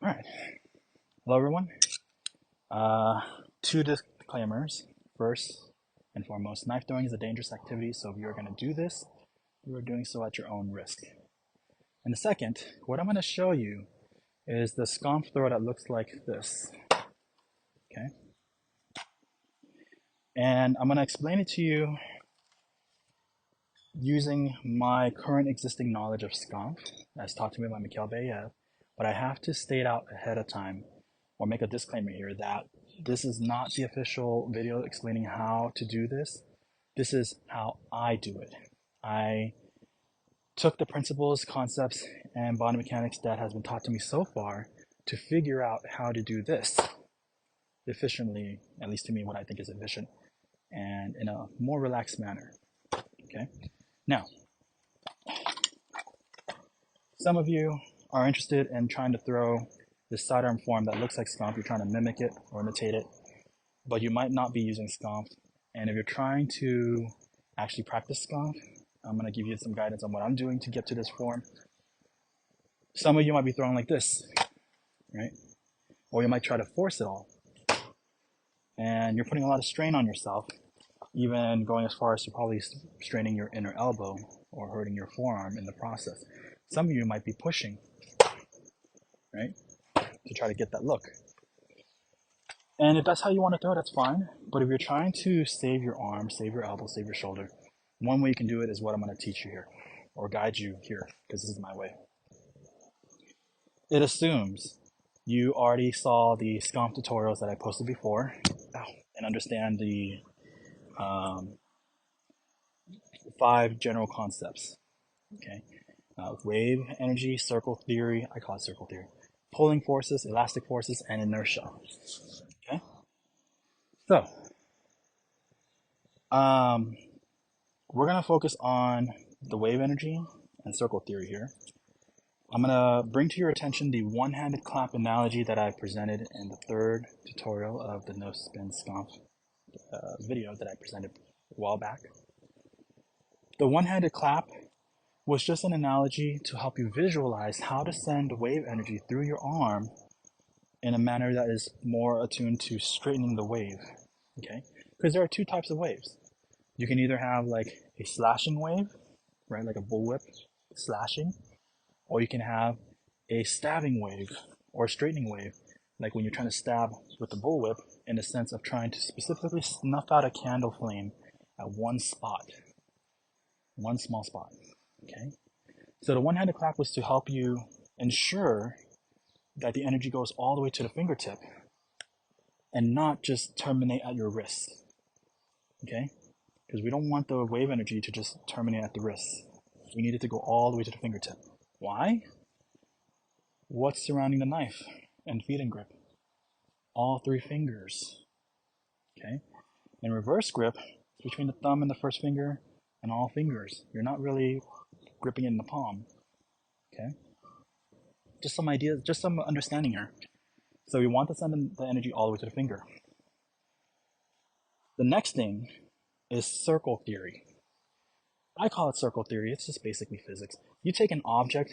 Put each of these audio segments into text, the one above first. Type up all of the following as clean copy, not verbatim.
All right. Hello, everyone. Uh, Two disclaimers. First and foremost, knife throwing is a dangerous activity, so if you're going to do this, you are doing so at your own risk. And the second, what I'm going to show you is the Skanf throw that looks like this. Okay. And I'm going to explain it to you using my current existing knowledge of Skanf, as taught to me by Mikhail Bayev, but I have to state out ahead of time or make a disclaimer here that this is not the official video explaining how to do this. This is how I do it. I took the principles, concepts, and body mechanics that has been taught to me so far to figure out how to do this efficiently, at least to me, what I think is efficient, and in a more relaxed manner. Okay. Now, some of you are interested in trying to throw this sidearm form that looks like Skanf. You're trying to mimic it or imitate it, but you might not be using Skanf. And if you're trying to actually practice Skanf, I'm going to give you some guidance on what I'm doing to get to this form. Some of you might be throwing like this, right? Or you might try to force it all. And you're putting a lot of strain on yourself, even going as far as to probably straining your inner elbow or hurting your forearm in the process. Some of you might be pushing, right, to try to get that look. And if that's how you want to throw, that's fine. But if you're trying to save your arm, save your elbow, save your shoulder, one way you can do it is what I'm going to teach you here, or guide you here, because this is my way. It assumes you already saw the Skanf tutorials that I posted before and understand the 5 general concepts. Okay, wave energy, circle theory, I call it circle theory, pulling forces, elastic forces, and inertia. Okay, so we're going to focus on the wave energy and circle theory here. I'm going to bring to your attention the one-handed clap analogy that I presented in the 3rd tutorial of the No Spin Skanf video that I presented a while back. The one-handed clap was just an analogy to help you visualize how to send wave energy through your arm in a manner that is more attuned to straightening the wave, okay? Because there are 2 types of waves. You can either have like a slashing wave, right, like a bullwhip slashing, or you can have a stabbing wave or a straightening wave, like when you're trying to stab with the bullwhip in the sense of trying to specifically snuff out a candle flame at one spot, one small spot, okay? So the one-handed clap was to help you ensure that the energy goes all the way to the fingertip and not just terminate at your wrist, okay? Because we don't want the wave energy to just terminate at the wrist. We need it to go all the way to the fingertip. Why? What's surrounding the knife and feeding grip? All 3 fingers, okay? In reverse grip, between the thumb and the first finger and all fingers. You're not really gripping it in the palm, okay? Just some ideas, just some understanding here. So we want to send the energy all the way to the finger. The next thing is circle theory. I call it circle theory. It's just basically physics. You take an object,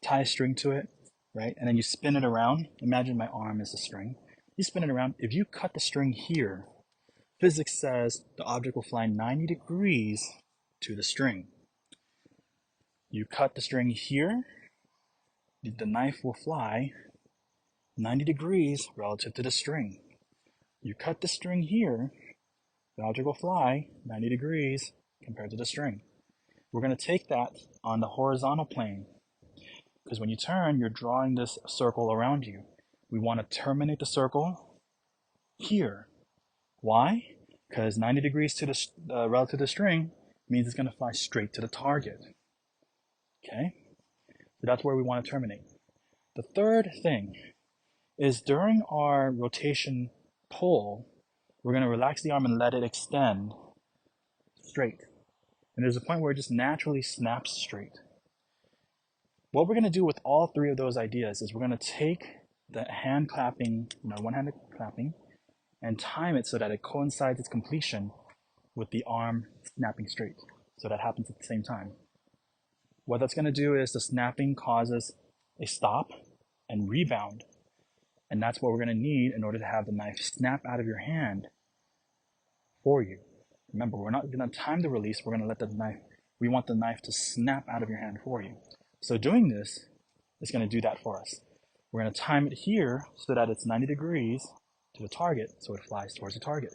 tie a string to it, right? And then you spin it around. Imagine my arm is a string. You spin it around. If you cut the string here, physics says the object will fly 90 degrees to the string. You cut the string here, the knife will fly 90 degrees relative to the string. You cut the string here, the object will fly 90 degrees compared to the string. We're going to take that on the horizontal plane, because when you turn, you're drawing this circle around you. We want to terminate the circle here. Why? Because 90 degrees to the relative to the string means it's going to fly straight to the target. Okay? So that's where we want to terminate. The third thing is during our rotation pull, we're going to relax the arm and let it extend straight. And there's a point where it just naturally snaps straight. What we're going to do with all 3 of those ideas is we're going to take the hand clapping, one-handed clapping, and time it so that it coincides its completion with the arm snapping straight. So that happens at the same time. What that's going to do is the snapping causes a stop and rebound. And that's what we're going to need in order to have the knife snap out of your hand for you. Remember, we're not going to time the release. We're going to let the knife, we want the knife to snap out of your hand for you. So doing this is going to do that for us. We're going to time it here so that it's 90 degrees to the target, so it flies towards the target.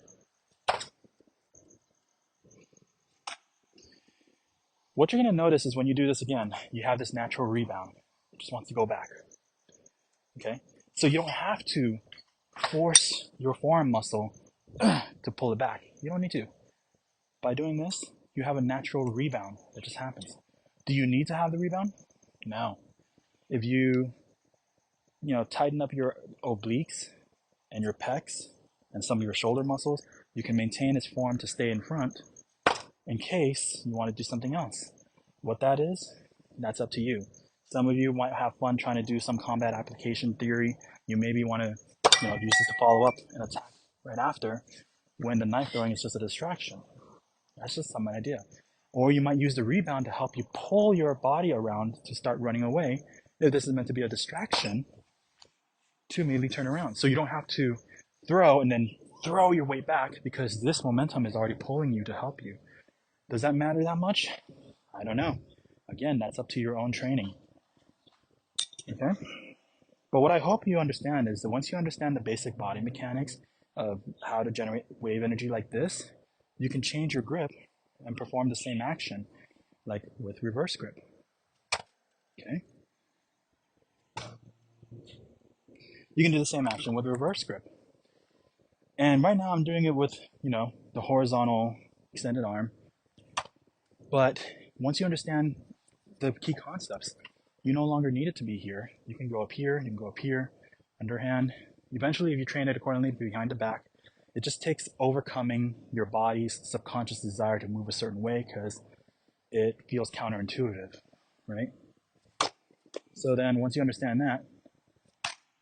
What you're going to notice is when you do this again, you have this natural rebound. It just wants to go back. Okay? So you don't have to force your forearm muscle to pull it back. You don't need to. By doing this, you have a natural rebound that just happens. Do you need to have the rebound? No. If you tighten up your obliques and your pecs and some of your shoulder muscles, you can maintain its form to stay in front in case you want to do something else. What that is, that's up to you. Some of you might have fun trying to do some combat application theory. You maybe want to use this to follow up and attack right after, when the knife throwing is just a distraction. That's just some idea. Or you might use the rebound to help you pull your body around to start running away, if this is meant to be a distraction, to immediately turn around. So you don't have to throw and then throw your weight back, because this momentum is already pulling you to help you. Does that matter that much? I don't know. Again, that's up to your own training. Okay? But what I hope you understand is that once you understand the basic body mechanics of how to generate wave energy like this, you can change your grip and perform the same action like with reverse grip. Okay? You can do the same action with reverse grip. And right now I'm doing it with, the horizontal extended arm. But once you understand the key concepts, you no longer need it to be here. You can go up here, you can go up here, underhand. Eventually, if you train it accordingly, behind the back. It just takes overcoming your body's subconscious desire to move a certain way, because it feels counterintuitive, right? So then once you understand that,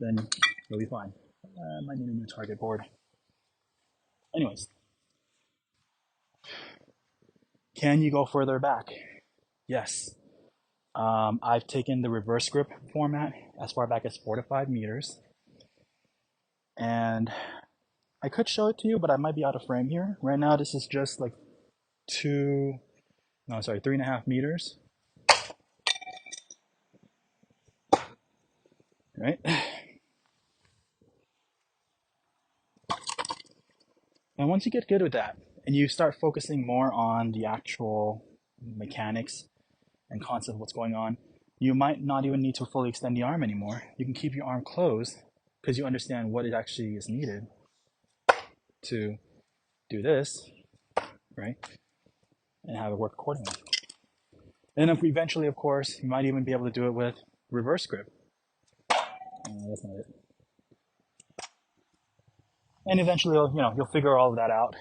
then you'll be fine. I might need a new target board. Anyways, can you go further back? Yes. I've taken the reverse grip format as far back as 4 to 5 meters. And I could show it to you, but I might be out of frame here. Right now, this is just like 3.5 meters. Right? And once you get good with that, and you start focusing more on the actual mechanics and concept of what's going on, you might not even need to fully extend the arm anymore. You can keep your arm closed, because you understand what it actually is needed to do this, right? And have it work accordingly. And if eventually, of course, you might even be able to do it with reverse grip. That's not it. And eventually, you'll figure all of that out,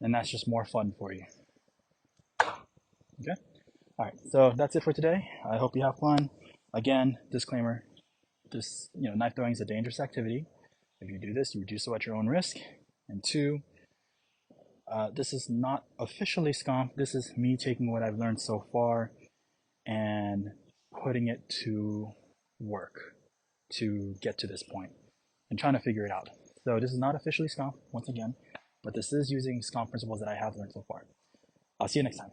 and that's just more fun for you. Okay? All right, so that's it for today. I hope you have fun. Again, disclaimer, this, knife throwing is a dangerous activity. If you do this, you do so at your own risk. And 2, this is not officially Skanf. This is me taking what I've learned so far and putting it to work to get to this point and trying to figure it out. So this is not officially Skanf, once again, but this is using Skanf principles that I have learned so far. I'll see you next time.